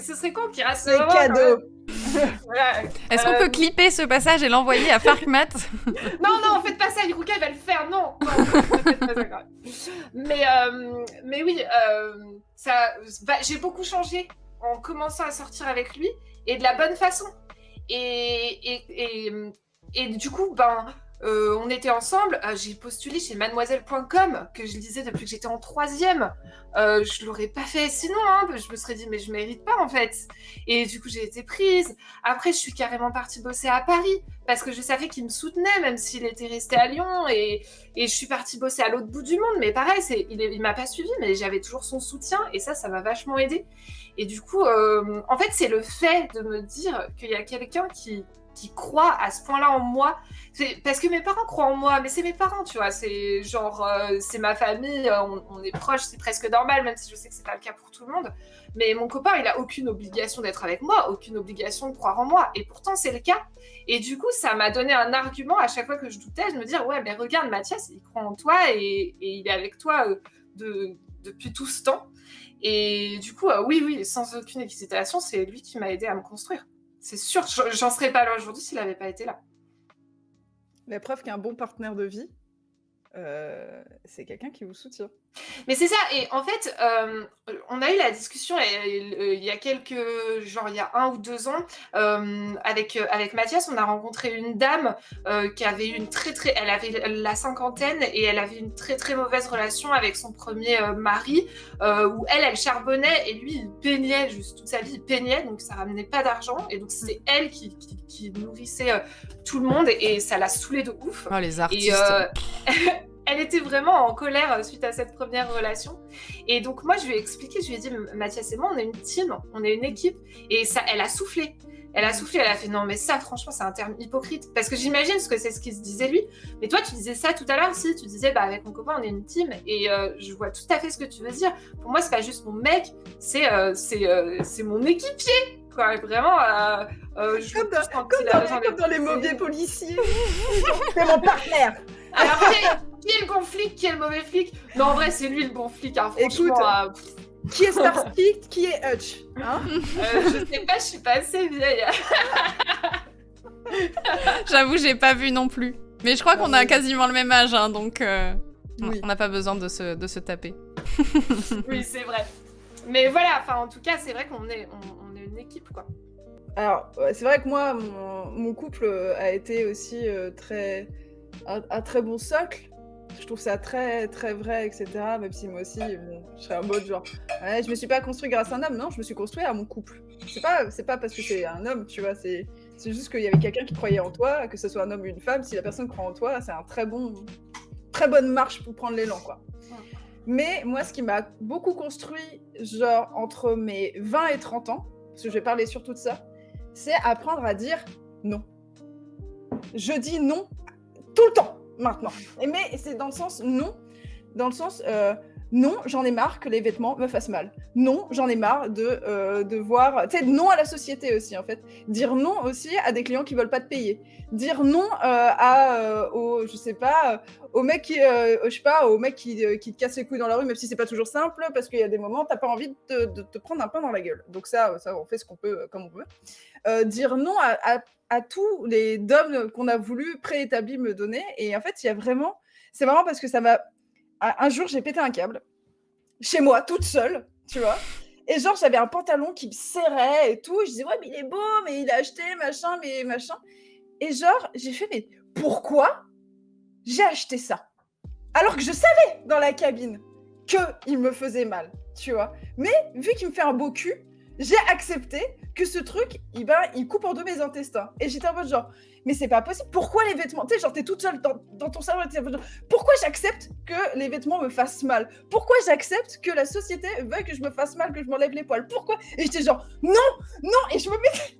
Ce serait con qu'il rate ce C'est moment, cadeau. voilà. Est-ce qu'on peut clipper ce passage et l'envoyer à Farkmat? Non, faites pas ça, Iruka va le faire, non, ne faites pas ça, quand même. Mais oui, j'ai beaucoup changé en commençant à sortir avec lui et de la bonne façon. Et du coup, on était ensemble. J'ai postulé chez mademoiselle.com que je lisais depuis que j'étais en 3e. Je l'aurais pas fait sinon, hein. Je me serais dit, mais je mérite pas en fait. Et du coup, j'ai été prise. Après, je suis carrément partie bosser à Paris parce que je savais qu'il me soutenait, même s'il était resté à Lyon. Et je suis partie bosser à l'autre bout du monde. Mais pareil, il m'a pas suivi, mais j'avais toujours son soutien. Et ça m'a vachement aidée. Et du coup, en fait, c'est le fait de me dire qu'il y a quelqu'un qui croit à ce point-là en moi. Parce que mes parents croient en moi, mais c'est mes parents, tu vois. C'est genre, c'est ma famille, on est proches, c'est presque normal, même si je sais que c'est pas le cas pour tout le monde. Mais mon copain, il a aucune obligation d'être avec moi, aucune obligation de croire en moi. Et pourtant, c'est le cas. Et du coup, ça m'a donné un argument à chaque fois que je doutais, de me dire, ouais, mais regarde, Mathias, il croit en toi et il est avec toi depuis tout ce temps. Et du coup, oui, sans aucune hésitation, c'est lui qui m'a aidé à me construire. C'est sûr, j'en serais pas là aujourd'hui s'il n'avait pas été là. La preuve qu'un bon partenaire de vie, c'est quelqu'un qui vous soutient. Mais c'est ça, et en fait, on a eu la discussion il y a il y a 1 ou 2 ans, avec Mathias, on a rencontré une dame qui avait une elle avait la cinquantaine et elle avait une très très mauvaise relation avec son premier mari, où elle charbonnait et lui il peignait juste toute sa vie, il peignait, donc ça ramenait pas d'argent, et donc c'est elle qui nourrissait tout le monde et ça l'a saoulée de ouf. Oh, les artistes. Et elle était vraiment en colère suite à cette première relation. Et donc, moi, je lui ai expliqué, je lui ai dit, Mathias et moi, on est une team, on est une équipe. Et ça, elle a soufflé. Elle a fait, non, mais ça, franchement, c'est un terme hypocrite. Parce que j'imagine que c'est ce qu'il se disait lui. Mais toi, tu disais ça tout à l'heure, si. Tu disais, avec mon copain, on est une team. Et je vois tout à fait ce que tu veux dire. Pour moi, c'est pas juste mon mec, c'est mon équipier. Quoi, vraiment, comme dans les mauvais policiers. C'est mon partenaire. Alors, qui est le bon flic, qui est le mauvais flic? Non, en vrai, c'est lui le bon flic, hein, franchement. Écoute, qui est Starsky, qui est Hutch, hein? Je sais pas, je suis pas assez vieille. J'avoue, j'ai pas vu non plus. Mais je crois qu'on a quasiment le même âge, hein, donc oui. On n'a pas besoin de se taper. Oui, c'est vrai. Mais voilà, en tout cas, c'est vrai qu'on est une équipe, quoi. Alors, c'est vrai que moi, mon couple a été aussi un très bon socle. Je trouve ça très très vrai, etc. Même si moi aussi, je serais en mode genre, je me suis pas construit grâce à un homme, non, je me suis construit à mon couple. C'est pas parce que c'est un homme, tu vois, c'est juste qu'il y avait quelqu'un qui croyait en toi, que ce soit un homme ou une femme, si la personne croit en toi, c'est un très bonne marche pour prendre l'élan, quoi. Mais moi, ce qui m'a beaucoup construit, genre entre mes 20 et 30 ans, parce que je vais parler surtout de ça, c'est apprendre à dire non. Je dis non tout le temps, maintenant. Mais c'est dans le sens non, non, j'en ai marre que les vêtements me fassent mal. Non, j'en ai marre de voir... Tu sais, non à la société aussi, en fait. Dire non aussi à des clients qui veulent pas te payer. Dire non au mec qui te casse les couilles dans la rue, même si c'est pas toujours simple, parce qu'il y a des moments, t'as pas envie de te prendre un pain dans la gueule. Donc ça, on fait ce qu'on peut, comme on peut. Dire non à tous les dogmes qu'on a voulu préétablis me donner. Et en fait, il y a vraiment... C'est marrant parce que ça m'a... Un jour, j'ai pété un câble, chez moi, toute seule, tu vois. Et genre, j'avais un pantalon qui me serrait et tout. Et je disais, ouais, mais il est beau, mais il a acheté, machin. Et genre, j'ai fait, mais pourquoi j'ai acheté ça? Alors que je savais dans la cabine qu'il me faisait mal, tu vois. Mais vu qu'il me fait un beau cul, j'ai accepté que ce truc, il coupe en deux mes intestins. Et j'étais en mode genre, mais c'est pas possible. Pourquoi les vêtements, tu sais, genre t'es toute seule dans ton salon, et pourquoi j'accepte que les vêtements me fassent mal? Pourquoi j'accepte que la société veuille que je me fasse mal, que je m'enlève les poils? Pourquoi? Et j'étais genre, non, et je me mettais...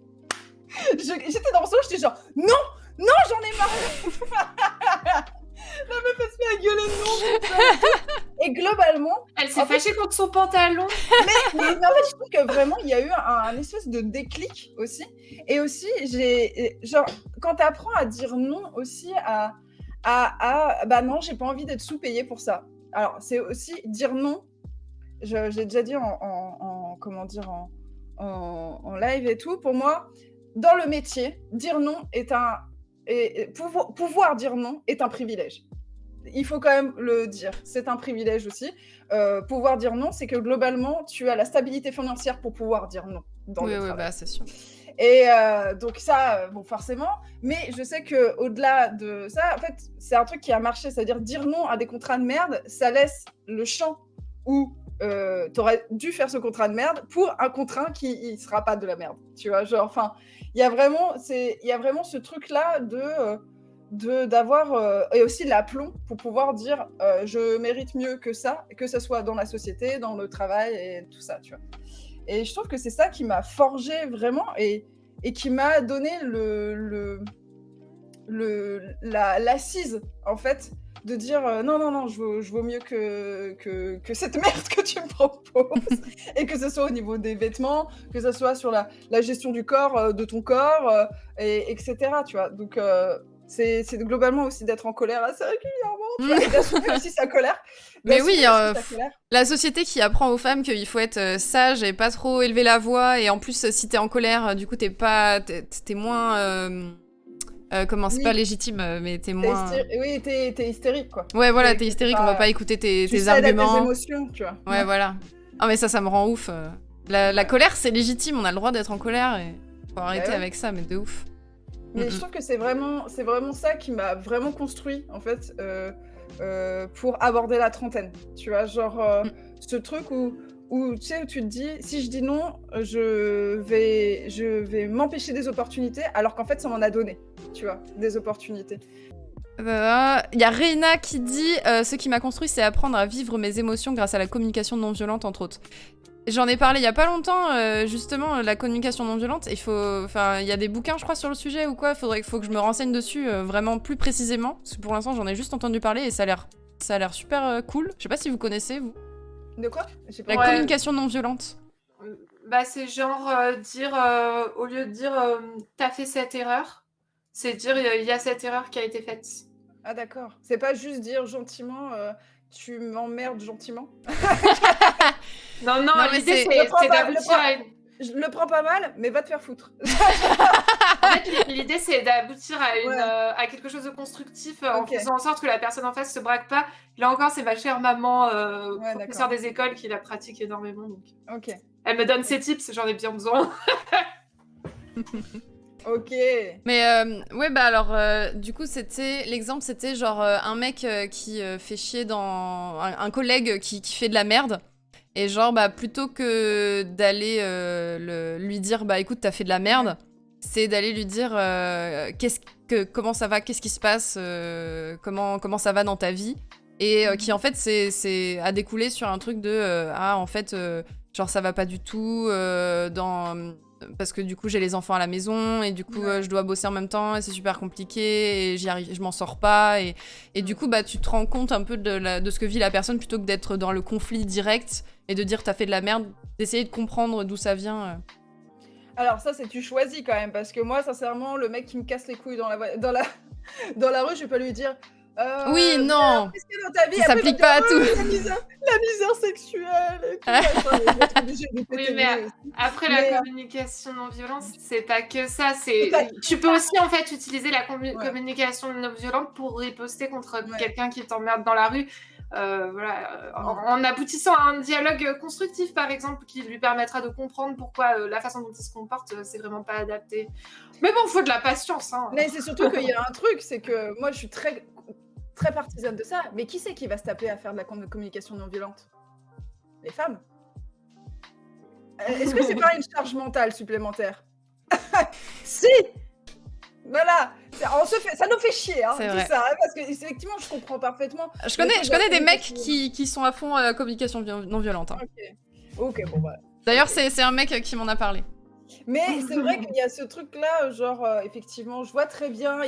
J'étais dans mon salon, j'étais genre, non, j'en ai marre. La meuf, elle se met à gueuler non. Et globalement... Elle s'est fâchée contre son pantalon. Mais en fait, je trouve que vraiment, il y a eu un espèce de déclic aussi. Et aussi, genre, quand t'apprends à dire non aussi bah non, j'ai pas envie d'être sous-payée pour ça. Alors, c'est aussi dire non. J'ai déjà dit comment dire, en live et tout. Pour moi, dans le métier, dire non est pouvoir dire non est un privilège. Il faut quand même le dire, c'est un privilège aussi. Pouvoir dire non, c'est que globalement, tu as la stabilité financière pour pouvoir dire non dans le travail. Oui, bah c'est sûr. Et donc ça, bon, forcément. Mais je sais qu'au-delà de ça, en fait, c'est un truc qui a marché. C'est-à-dire dire non à des contrats de merde, ça laisse le champ où t'aurais dû faire ce contrat de merde pour un contrat qui ne sera pas de la merde. Tu vois, genre, enfin, il y a vraiment ce truc-là d'avoir et aussi l'aplomb pour pouvoir dire je mérite mieux que ça soit dans la société, dans le travail et tout ça, tu vois. Et je trouve que c'est ça qui m'a forgé vraiment et qui m'a donné l'assise en fait de dire non, je vaux mieux que cette merde que tu me proposes et que ce soit au niveau des vêtements, que ce soit sur la gestion du corps, de ton corps, etc. Tu vois, donc c'est globalement aussi d'être en colère assez régulièrement, tu vois, et d'assumer aussi sa colère. Mais oui, la société qui apprend aux femmes qu'il faut être sage et pas trop élever la voix, et en plus si t'es en colère, du coup t'es moins... comment, c'est pas légitime, mais t'es moins... Oui, t'es hystérique, quoi. Ouais, voilà, t'es hystérique, on va pas écouter tes arguments. Tes émotions, tu vois. Ouais, voilà. Ah, mais ça me rend ouf. La colère, c'est légitime, on a le droit d'être en colère, et faut arrêter avec ça, mais de ouf. Mais je trouve que c'est vraiment ça qui m'a vraiment construit, en fait, pour aborder la trentaine. Tu vois, genre, ce truc où tu sais, où tu te dis, si je dis non, je vais m'empêcher des opportunités, alors qu'en fait, ça m'en a donné, tu vois, des opportunités. Il y a Reina qui dit ce qui m'a construit, c'est apprendre à vivre mes émotions grâce à la communication non violente, entre autres. J'en ai parlé il y a pas longtemps, justement, la communication non violente. Il y a des bouquins, je crois, sur le sujet ou quoi. Faut que je me renseigne dessus vraiment plus précisément. Parce que pour l'instant, j'en ai juste entendu parler et ça a l'air super cool. Je sais pas si vous connaissez, vous. De quoi? La communication non violente. Bah, c'est genre dire, au lieu de dire t'as fait cette erreur, c'est dire il y a cette erreur qui a été faite. Ah, d'accord. C'est pas juste dire gentiment tu m'emmerdes gentiment. Non, l'idée c'est d'aboutir à une... Je le prends pas mal, mais va te faire foutre. En fait, l'idée c'est d'aboutir à quelque chose de constructif en faisant en sorte que la personne en face se braque pas. Là encore, c'est ma chère maman, professeure des écoles, qui la pratique énormément. Donc. Elle me donne ses tips, j'en ai bien besoin. Ok. Mais ouais, bah alors, du coup, l'exemple, c'était genre un mec qui fait chier dans... Un collègue qui fait de la merde. Et genre, bah, plutôt que d'aller lui dire, bah, écoute, t'as fait de la merde, c'est d'aller lui dire, comment ça va, qu'est-ce qui se passe, comment ça va dans ta vie. Et qui, en fait, a découlé sur un truc de, en fait, genre, ça va pas du tout parce que du coup j'ai les enfants à la maison et du coup je dois bosser en même temps et c'est super compliqué et je m'en sors pas et du coup bah tu te rends compte un peu de ce que vit la personne plutôt que d'être dans le conflit direct et de dire t'as fait de la merde, d'essayer de comprendre d'où ça vient. Alors ça c'est tu choisis quand même parce que moi sincèrement le mec qui me casse les couilles dans la rue je vais pas lui dire oui, non, dans ta vie, ça s'applique pas à tout. La misère sexuelle et tout. Oui, mais après la communication non violente, c'est pas que ça. Tu peux aussi en fait utiliser la communication non violente pour riposter contre quelqu'un qui t'emmerde dans la rue. En aboutissant à un dialogue constructif, par exemple, qui lui permettra de comprendre pourquoi la façon dont il se comporte, c'est vraiment pas adapté. Mais bon, faut de la patience. Hein. Mais c'est surtout qu'il y a un truc, c'est que moi, je suis très partisane de ça. Mais qui c'est qui va se taper à faire de la communication non violente? Les femmes. Est-ce que c'est pas une charge mentale supplémentaire? Si! Voilà, ça nous fait chier, hein, C'est tout vrai. ça, hein, parce que effectivement, je comprends parfaitement. Je connais des mecs qui sont à fond communication non violente. Hein. Ok, bon, voilà. D'ailleurs, c'est un mec qui m'en a parlé. Mais c'est vrai qu'il y a ce truc-là, genre, effectivement, je vois très bien,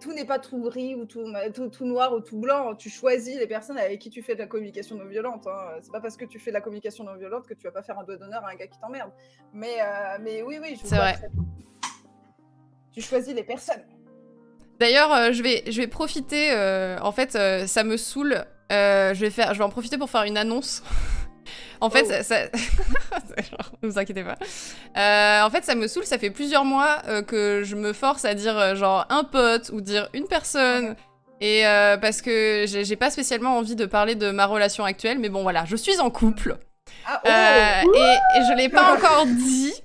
tout n'est pas tout gris ou tout noir ou tout blanc. Tu choisis les personnes avec qui tu fais de la communication non violente. Hein. C'est pas parce que tu fais de la communication non violente que tu vas pas faire un doigt d'honneur à un gars qui t'emmerde. Mais oui, je vois vrai. très bien. Tu choisis les personnes. D'ailleurs, je vais profiter. En fait, ça me saoule. Je vais en profiter pour faire une annonce. En fait, ça... ne vous inquiétez pas. En fait, ça me saoule. Ça fait plusieurs mois que je me force à dire genre un pote ou dire une personne. Et parce que j'ai pas spécialement envie de parler de ma relation actuelle. Mais bon, voilà, je suis en couple. Et je l'ai pas encore dit.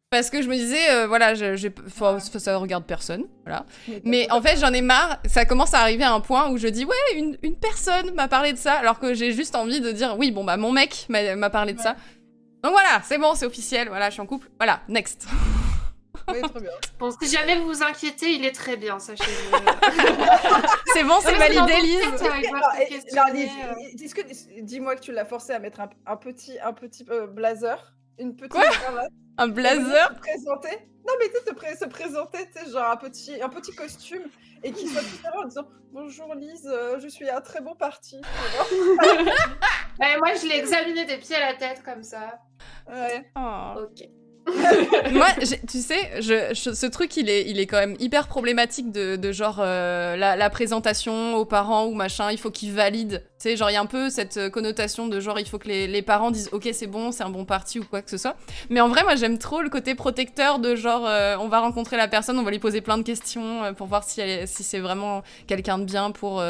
Parce que je me disais, voilà, ça regarde personne, voilà. Mais en fait, j'en ai marre, ça commence à arriver à un point où je dis, ouais, une personne m'a parlé de ça, alors que j'ai juste envie de dire, oui, bon, bah, mon mec m'a parlé de ça. Donc voilà, c'est bon, c'est officiel, voilà, je suis en couple. Voilà, next. Oui, très bien. Bon, si jamais vous vous inquiétez, il est très bien, sachez-le. C'est bon, c'est validé, Lise. Dis-moi que tu l'as forcé à mettre un petit blazer, une petite cravate. Un blazer? Se présenter. Non, mais tu sais, se présenter, tu sais, genre un petit costume et qui soit tout à l'heure en disant bonjour Lise, je suis à un très bon parti. Moi, je l'ai examiné des pieds à la tête comme ça. Ouais. Oh. Ok. Moi, tu sais, ce truc, il est quand même hyper problématique de genre la présentation aux parents ou machin, il faut qu'ils valident. Tu sais, genre, il y a un peu cette connotation de genre, il faut que les parents disent « Ok, c'est bon, c'est un bon parti » ou quoi que ce soit. Mais en vrai, moi, j'aime trop le côté protecteur de genre, on va rencontrer la personne, on va lui poser plein de questions pour voir si c'est vraiment quelqu'un de bien pour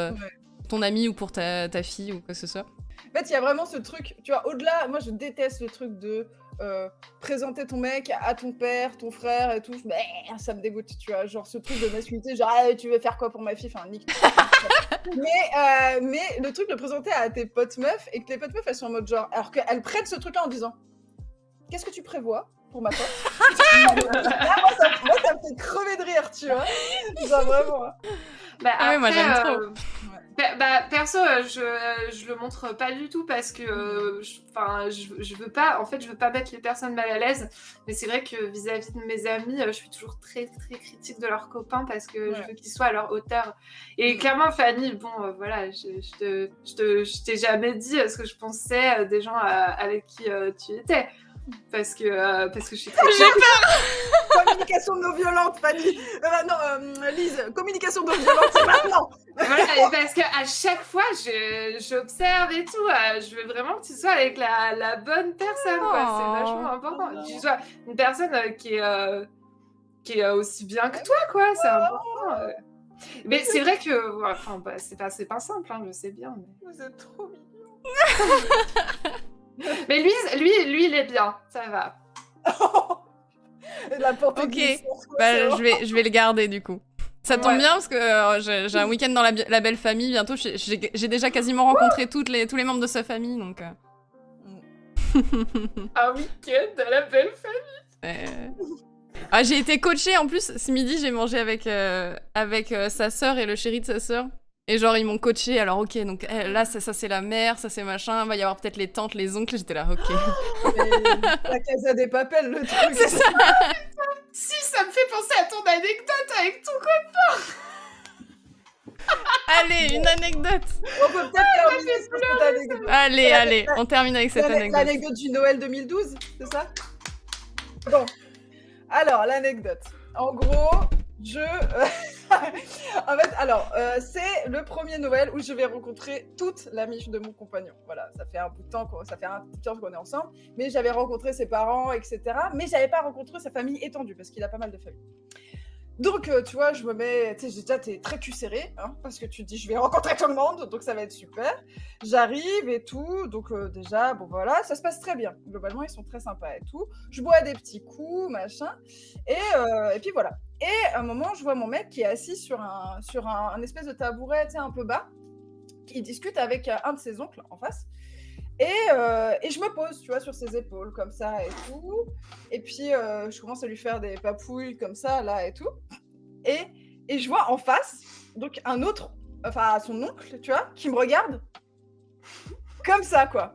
ton ami ou pour ta fille ou quoi que ce soit. En fait, il y a vraiment ce truc, tu vois, au-delà, moi, je déteste le truc de... présenter ton mec à ton père, ton frère et tout, ça me dégoûte, tu vois, genre ce truc de masculinité, genre tu veux faire quoi pour ma fille, enfin nique. mais le truc de présenter à tes potes meufs et que les potes meufs elles sont en mode genre, alors qu'elles prennent ce truc là en disant qu'est-ce que tu prévois pour ma pote? moi ça me fait crever de rire, tu vois, genre vraiment. Après, moi j'aime trop. Perso, je le montre pas du tout parce que je veux pas, en fait, je veux pas mettre les personnes mal à l'aise. Mais c'est vrai que vis-à-vis de mes amis, je suis toujours très très critique de leurs copains parce que je veux qu'ils soient à leur hauteur. Et clairement, Fanny, bon, voilà, je t'ai jamais dit ce que je pensais des gens avec qui tu étais. Parce que je suis très... J'ai peur. Communication non violente, Fanny. Lise, communication non violente, c'est maintenant. Voilà, parce qu'à chaque fois, j'observe et tout. Je veux vraiment que tu sois avec la bonne personne, quoi. C'est vachement important. Que tu sois une personne qui est aussi bien que toi, quoi. C'est important. Mais c'est vrai que... c'est pas simple, hein, je sais bien. Mais... Vous êtes trop mignons. Mais lui, il est bien, ça va. La porte ok, je vais le garder du coup. Ça tombe bien parce que j'ai un week-end dans la belle famille bientôt. J'ai déjà quasiment rencontré tous les membres de sa famille, donc. Un week-end dans la belle famille. J'ai été coachée en plus. Ce midi, j'ai mangé avec sa sœur et le chéri de sa sœur. Et genre, ils m'ont coaché, alors ok, donc là, ça c'est la mère, ça c'est machin, va y avoir peut-être les tantes, les oncles, j'étais là, ok. La Casa des Papel, le truc. C'est ça. Si, ça me fait penser à ton anecdote avec ton copain. Allez, une anecdote. On peut peut-être terminer sur cette anecdote. Allez, on termine avec cette anecdote. L'anecdote du Noël 2012, c'est ça? Bon, alors, l'anecdote. En gros, en fait, alors, c'est le premier Noël où je vais rencontrer toute la mif de mon compagnon. Voilà, ça fait un bout de temps qu'on est ensemble, mais j'avais rencontré ses parents, etc. Mais j'avais pas rencontré sa famille étendue, parce qu'il a pas mal de familles. Donc, tu vois, je me mets... Tu sais, déjà, t'es très cul serré, hein, parce que tu te dis, je vais rencontrer tout le monde, donc ça va être super. J'arrive et tout, donc déjà, bon, voilà, ça se passe très bien. Globalement, ils sont très sympas et tout. Je bois des petits coups, machin, et puis voilà. Et à un moment, je vois mon mec qui est assis sur un espèce de tabouret, tu sais, un peu bas, qui discute avec un de ses oncles en face. Et je me pose, tu vois, sur ses épaules, comme ça et tout. Et puis, je commence à lui faire des papouilles comme ça, là et tout. Et je vois en face, donc un autre, enfin son oncle, tu vois, qui me regarde comme ça, quoi.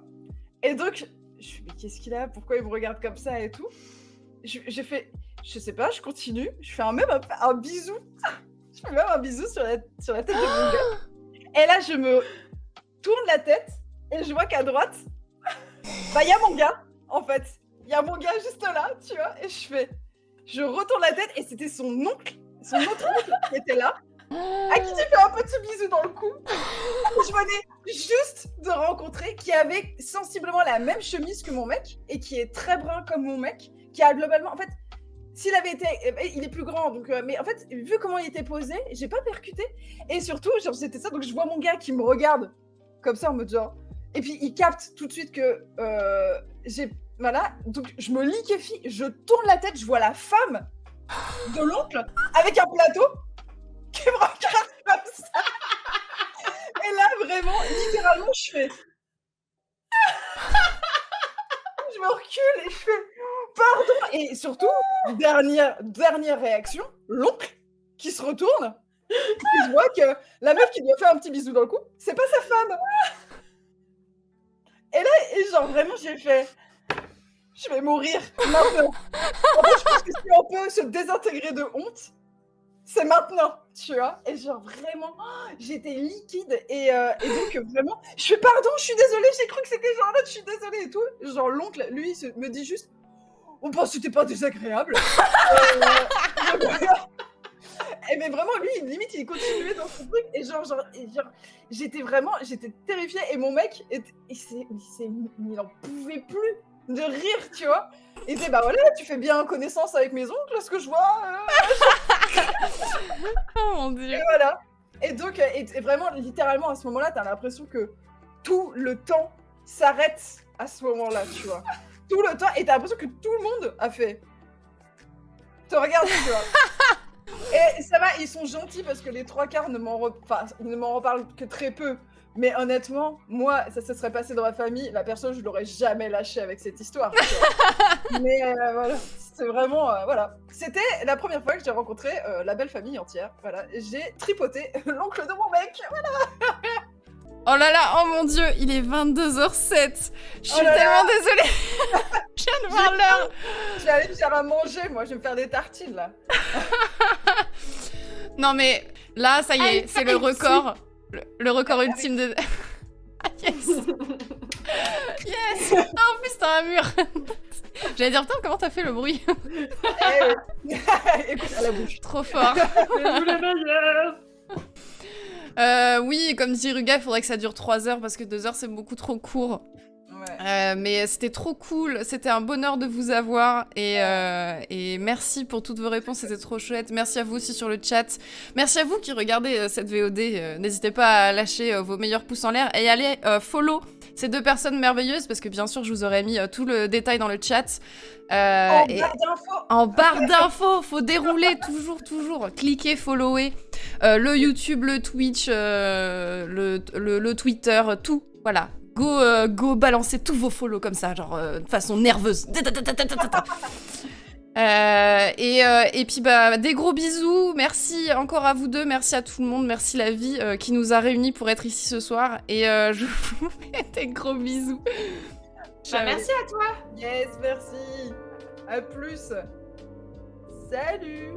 Et donc, je fais, mais qu'est-ce qu'il a? Pourquoi il me regarde comme ça et tout? J'ai fait, je sais pas, je continue. Je fais même un bisou. Je fais même un bisou sur la tête de mon gars. Et là, je me tourne la tête et je vois qu'à droite, bah, il y a mon gars, en fait. Il y a mon gars juste là, tu vois. Et je retourne la tête et c'était son oncle, son autre oncle qui était là, à qui j'ai fait un petit bisou dans le cou. Je venais juste de rencontrer, qui avait sensiblement la même chemise que mon mec et qui est très brun comme mon mec, qui a globalement, en fait, s'il avait été, il est plus grand, donc, mais en fait, vu comment il était posé, j'ai pas percuté. Et surtout, genre, c'était ça, donc je vois mon gars qui me regarde comme ça en mode genre, et puis il capte tout de suite que voilà, donc je me liquéfie, je tourne la tête, je vois la femme de l'oncle avec un plateau qui me regarde comme ça. Et là, vraiment, littéralement, je fais... je me recule et je fais... Pardon. Et surtout, dernière réaction, l'oncle qui se retourne, qui voit que la meuf qui lui a fait un petit bisou dans le cou, c'est pas sa femme. Et là, et genre, vraiment, j'ai fait... Je vais mourir maintenant. En fait, je pense que si on peut se désintégrer de honte, c'est maintenant, tu vois. Et genre, vraiment, j'étais liquide. Et donc, vraiment, je fais pardon, je suis désolée, j'ai cru que c'était genre là, je suis désolée et tout. Genre, l'oncle, lui, me dit juste, on pense que c'était pas désagréable. Et mais vraiment, lui, limite, il continuait dans son truc. Et genre j'étais terrifiée. Et mon mec, il en pouvait plus de rire, tu vois. Et bah voilà, tu fais bien connaissance avec mes oncles, ce que je vois. Oh mon dieu. Et voilà. Et donc, et vraiment, littéralement, à ce moment-là, t'as l'impression que tout le temps s'arrête à ce moment-là, tu vois. Tout le temps. Et t'as l'impression que tout le monde a fait... te regarde, tu vois. Et ça va, ils sont gentils parce que les 3/4 ne m'en reparlent que très peu. Mais honnêtement, moi, ça se serait passé dans ma famille, la personne, je l'aurais jamais lâchée avec cette histoire. Tu vois. Mais voilà, c'est vraiment... voilà. C'était la première fois que j'ai rencontré la belle famille entière. Voilà, j'ai tripoté l'oncle de mon mec. Voilà. Oh là là, oh mon dieu, il est 22h07. Je suis tellement désolée. Je viens de voir l'heure. Je vais aller me faire à manger, moi, je vais me faire des tartines, là. Non mais, là, ça y est, c'est le record. Le record ultime de... Ah, yes. Yes. Ah, en plus, t'as un mur. J'allais dire, putain, comment t'as fait le bruit? Écoute, à la bouche. Trop fort. Vous les meilleurs. Oui, comme dit Ruga, il faudrait que ça dure 3 heures parce que 2 heures, c'est beaucoup trop court. Ouais. Mais c'était trop cool, c'était un bonheur de vous avoir et merci pour toutes vos réponses, c'était trop chouette. Merci à vous aussi sur le chat. Merci à vous qui regardez cette VOD. N'hésitez pas à lâcher vos meilleurs pouces en l'air et allez follow ces 2 personnes merveilleuses parce que bien sûr, je vous aurais mis tout le détail dans le chat. Barre d'infos. En barre d'infos, faut dérouler toujours. Cliquez, followez le YouTube, le Twitch, le Twitter, tout. Voilà. Go balancer tous vos follow comme ça, genre de façon nerveuse. Et puis bah des gros bisous, merci encore à vous deux, merci à tout le monde, merci la vie qui nous a réunis pour être ici ce soir et je vous fais des gros bisous. Bah, merci à toi. Yes, merci. À plus. Salut.